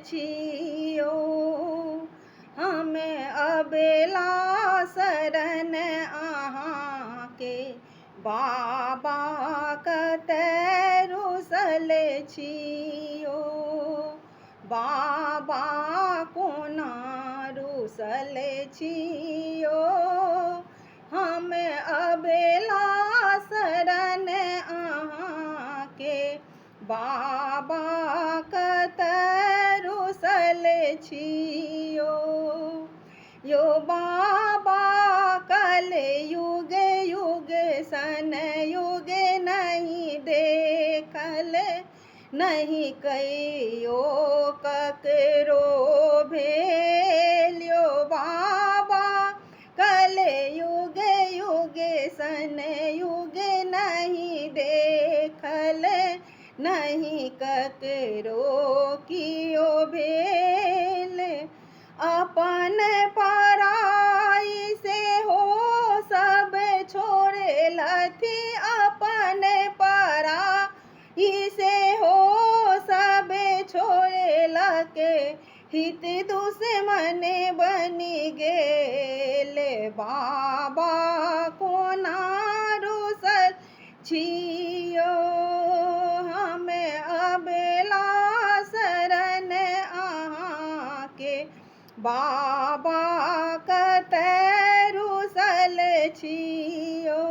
छियो। हमें अबेला शरण अहाँके बाबा कतय रुसल छियो। बाबा कोना रुसल छियो। हमें अबेला शरण अहाँके बाबा कतय रुसल छियो। यो बाबा कल युग युग सन युग नहीं देखल, नहीं कहियो ककरो भेल। यो बाबा कल युग युग सन युग नहीं देखल, नहीं ककरो कियो भेल। अपन पराई से हो सब छोड़े लथि, अपन पराई से हो सब छोड़े लके हित दुश्मन बनी गेल। बाबा कोना रुसल छियो। हमें अबेला शरण अहाँके बाबा कतय रुसल छियो।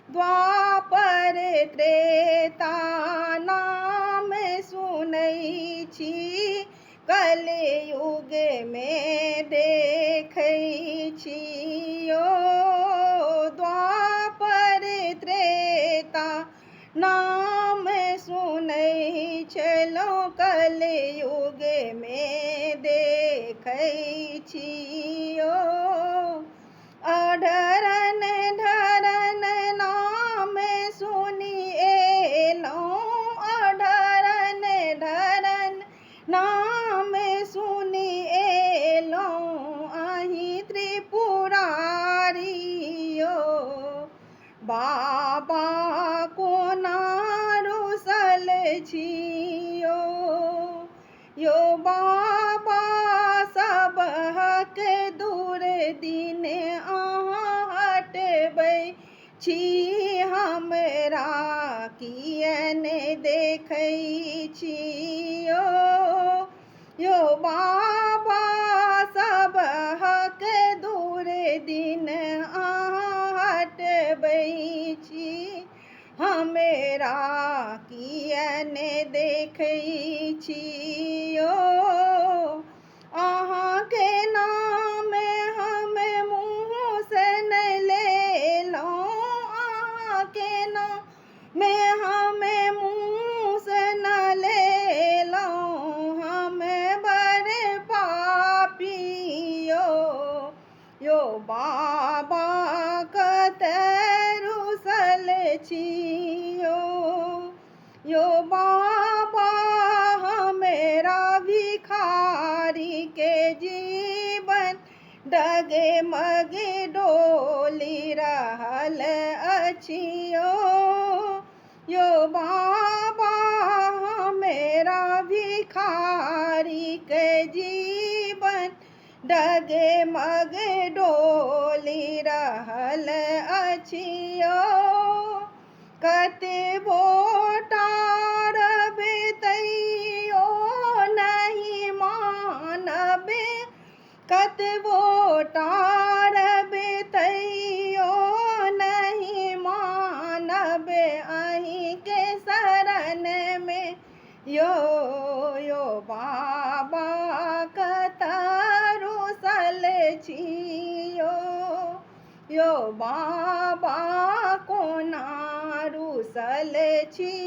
द्वापर त्रेता नाम सुनै छी, कलयुग में देखै छियो। द्वापर त्रेता नाम सुनै छलहुँ, कलयुग में देखै छियो। अढरन ढरन नाम सुनि एलहुँ, अढरन ढरन नाम सुनि एलहुँ, अहीं त्रिपुरारी यो। बाबा कोना रुसल छियो। यो बाबा सबहक दूर दिन अहाँ हटबै छी, हमरा किएन देखै छियो। यो बाबा सबहक दूर दिन अहाँ हटबै छी, हमरा किएन देखै छियो। अहाँके नाम हम मुँह से नहि लेलहुँ, अहाँके नाम हम मुँह से न लेलहुँ, हम बड़ पापी यो। यो बाबा कतय रुसल छियो। यो बाबा हमरा भिखारी के जीवन डगे मगे डोली रहल अछियो। यो बाबा हमरा भिखारी के जीवन डगे मगे डोली रहल अछियो। कतबो टारबे तैयो नहीं मानबे, कतबो टारबे तैयो नहीं मानबे, अहीं के शरण में यो। यो बाबा कतय रुसल छियो। यो बाबा कोना रुसल छियो।